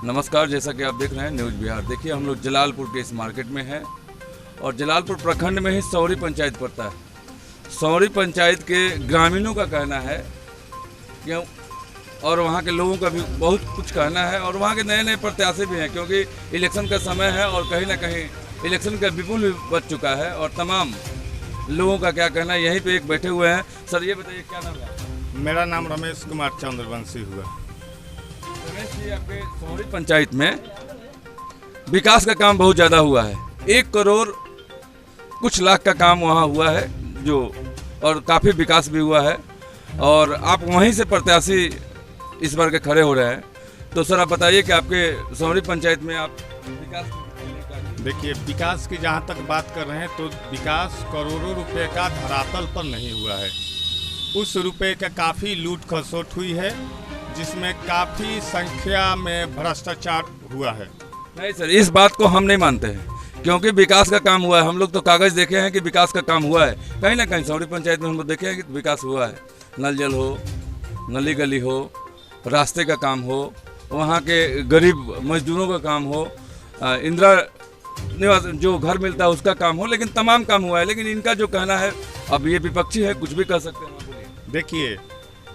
नमस्कार, जैसा कि आप देख रहे हैं न्यूज़ बिहार। देखिए, हम लोग जलालपुर के इस मार्केट में हैं और जलालपुर प्रखंड में ही सौरी पंचायत पड़ता है। सौरी पंचायत के ग्रामीणों का कहना है कि और वहाँ के लोगों का भी बहुत कुछ कहना है और वहाँ के नए नए प्रत्याशी भी हैं, क्योंकि इलेक्शन का समय है और कहीं ना कहीं इलेक्शन का विपुल भी बच चुका है और तमाम लोगों का क्या कहना है। यहीं पे एक बैठे हुए हैं। सर, ये बताइए, क्या नाम है? मेरा नाम रमेश कुमार चंद्रवंशी हुआ। रमेश जी, आपके सौरी पंचायत में विकास का काम बहुत ज़्यादा हुआ है। 1 करोड़ कुछ लाख का काम वहाँ हुआ है जो, और काफ़ी विकास भी हुआ है और आप वहीं से प्रत्याशी इस बार के खड़े हो रहे हैं। तो सर, आप बताइए कि आपके सौरी पंचायत में आप विकास, देखिए, विकास की जहाँ तक बात कर रहे हैं तो विकास करोड़ों रुपए का धरातल पर नहीं हुआ है। उस रुपए का काफ़ी लूट खसोट हुई है, जिसमें काफ़ी संख्या में भ्रष्टाचार हुआ है। नहीं सर, इस बात को हम नहीं मानते हैं, क्योंकि विकास का काम हुआ है। हम लोग तो कागज़ देखे हैं कि विकास का काम हुआ है। कहीं ना कहीं सौरी पंचायत में हम लोग देखे हैं कि विकास हुआ है। नल जल हो, नली गली हो, रास्ते का काम हो, वहाँ के गरीब मजदूरों का काम हो, इंदिरा निवास जो घर मिलता है उसका काम हो, लेकिन तमाम काम हुआ है। लेकिन इनका जो कहना है, अब ये विपक्षी है, कुछ भी कह सकते हैं। देखिए,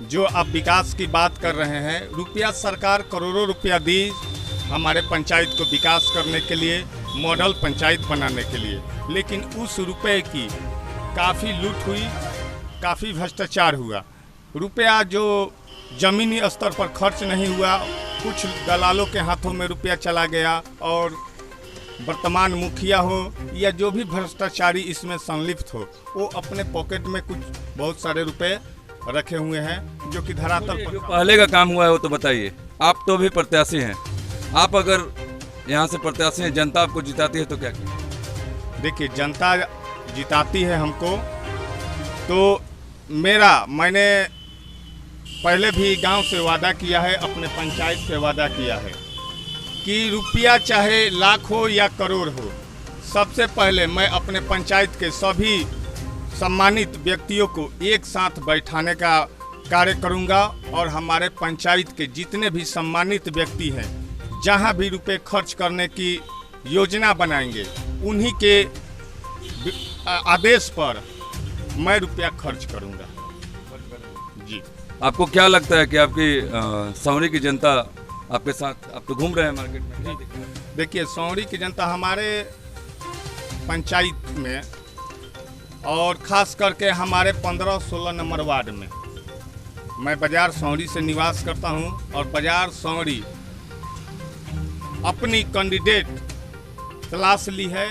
जो आप विकास की बात कर रहे हैं, रुपया सरकार करोड़ों रुपया दी हमारे पंचायत को विकास करने के लिए, मॉडल पंचायत बनाने के लिए, लेकिन उस रुपए की काफ़ी लूट हुई, काफ़ी भ्रष्टाचार हुआ। रुपया जो ज़मीनी स्तर पर खर्च नहीं हुआ, कुछ दलालों के हाथों में रुपया चला गया और वर्तमान मुखिया हो या जो भी भ्रष्टाचारी इसमें संलिप्त हो, वो अपने पॉकेट में कुछ बहुत सारे रुपए रखे हुए हैं, जो कि धरातल पर। जो पहले का काम हुआ है वो तो बताइए। आप तो भी प्रत्याशी हैं, आप अगर यहाँ से प्रत्याशी हैं, जनता आपको जिताती है तो क्या करें? देखिए, जनता जिताती है हमको, तो मैंने पहले भी गांव से वादा किया है, अपने पंचायत से वादा किया है कि रुपया चाहे लाख हो या करोड़ हो, सबसे पहले मैं अपने पंचायत के सभी सम्मानित व्यक्तियों को एक साथ बैठाने का कार्य करूंगा और हमारे पंचायत के जितने भी सम्मानित व्यक्ति हैं, जहां भी रुपए खर्च करने की योजना बनाएंगे, उन्हीं के आदेश पर मैं रुपया खर्च करूंगा। जी, आपको क्या लगता है कि आपकी सौरी की जनता आपके साथ, आप तो घूम रहे हैं मार्केट में, क्या दिख रहा है? देखिए, सौरी की जनता हमारे पंचायत में और ख़ास करके हमारे 15-16 नंबर वार्ड में, मैं बाजार सौरी से निवास करता हूं और बाजार सौरी अपनी कैंडिडेट तलाश ली है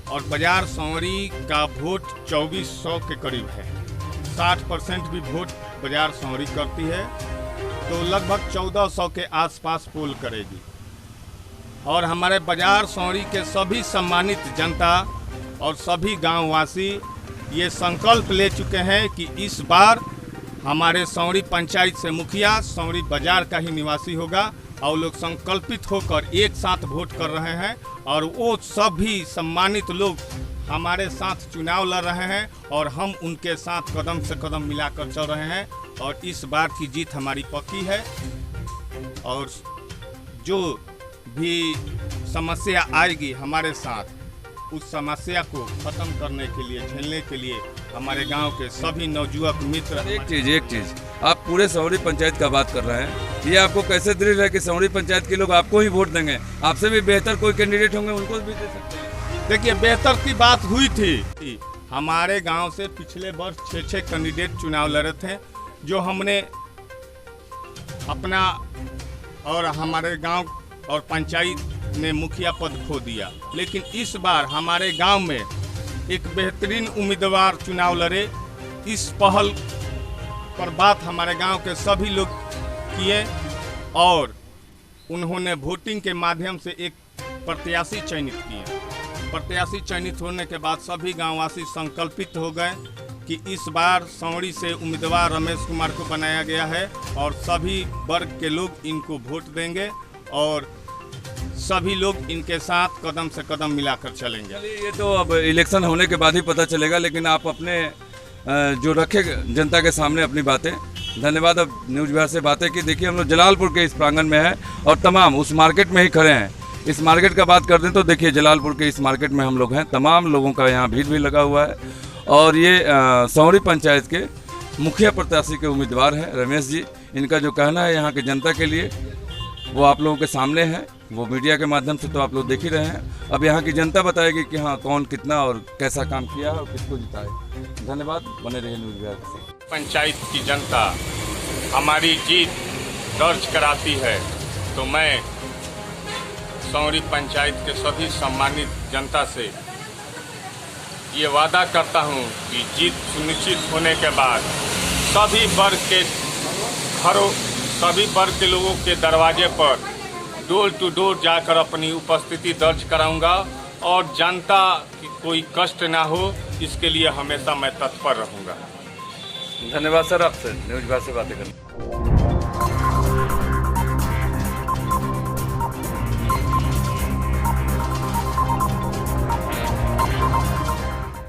और बाजार सौरी का वोट 2400 के करीब है। 60% भी वोट बाजार सौरी करती है, तो लगभग 1400 के आसपास पोल करेगी। और हमारे बाजार सौरी के सभी सम्मानित जनता और सभी गांववासी ये संकल्प ले चुके हैं कि इस बार हमारे सौरी पंचायत से मुखिया सौरी बाजार का ही निवासी होगा, और लोग संकल्पित होकर एक साथ वोट कर रहे हैं और वो सभी सम्मानित लोग हमारे साथ चुनाव लड़ रहे हैं और हम उनके साथ कदम से कदम मिलाकर चल रहे हैं और इस बार की जीत हमारी पक्की है। और जो भी समस्या आएगी हमारे साथ, उस समस्या को खत्म करने के लिए, झेलने के लिए हमारे गांव के सभी नवयुवक मित्र। एक चीज़ आप पूरे सौरी पंचायत का बात कर रहे हैं, ये आपको कैसे दृढ़ है कि सौरी पंचायत के लोग आपको ही वोट देंगे? आपसे भी बेहतर कोई कैंडिडेट होंगे, उनको भी दे सकते हैं। देखिए, बेहतर की बात हुई थी, हमारे गांव से पिछले वर्ष 6 कैंडिडेट चुनाव लड़े थे, जो हमने अपना और हमारे गांव और पंचायत ने मुखिया पद खो दिया। लेकिन इस बार हमारे गांव में एक बेहतरीन उम्मीदवार चुनाव लड़े। इस पहल पर बात हमारे गांव के सभी लोग किए और उन्होंने वोटिंग के माध्यम से एक प्रत्याशी चयनित किए। प्रत्याशी चयनित होने के बाद सभी गांववासी संकल्पित हो गए कि इस बार सौरी से उम्मीदवार रमेश कुमार को बनाया गया है और सभी वर्ग के लोग इनको वोट देंगे और सभी लोग इनके साथ कदम से कदम मिलाकर चलेंगे। ये तो अब इलेक्शन होने के बाद ही पता चलेगा, लेकिन आप अपने जो रखे जनता के सामने अपनी बातें, धन्यवाद। अब न्यूज़ बिहार से बातें की। देखिए हम लोग जलालपुर के इस प्रांगण में हैं और तमाम उस मार्केट में ही खड़े हैं। इस मार्केट का बात कर दें तो देखिए जलालपुर के इस मार्केट में हम लोग हैं, तमाम लोगों का यहाँ भीड़ भी लगा हुआ है। और ये सौरी पंचायत के मुखिया प्रत्याशी के उम्मीदवार हैं रमेश जी। इनका जो कहना है यहाँ की जनता के लिए वो आप लोगों के सामने है, वो मीडिया के माध्यम से तो आप लोग देख ही रहे हैं। अब यहाँ की जनता बताएगी कि हाँ कौन कितना और कैसा काम किया और किसको जिताए। धन्यवाद, बने रहिए न्यूज़ बिहार से। पंचायत की जनता हमारी जीत दर्ज कराती है तो मैं सौरी पंचायत के सभी सम्मानित जनता से ये वादा करता हूँ कि जीत सुनिश्चित होने के बाद सभी वर्ग के लोगों के दरवाजे पर डोर टू डोर जाकर अपनी उपस्थिति दर्ज कराऊंगा और जनता की कोई कष्ट ना हो इसके लिए हमेशा मैं तत्पर रहूंगा। धन्यवाद सर, आपसे न्यूज़ बिहार से बातें करना।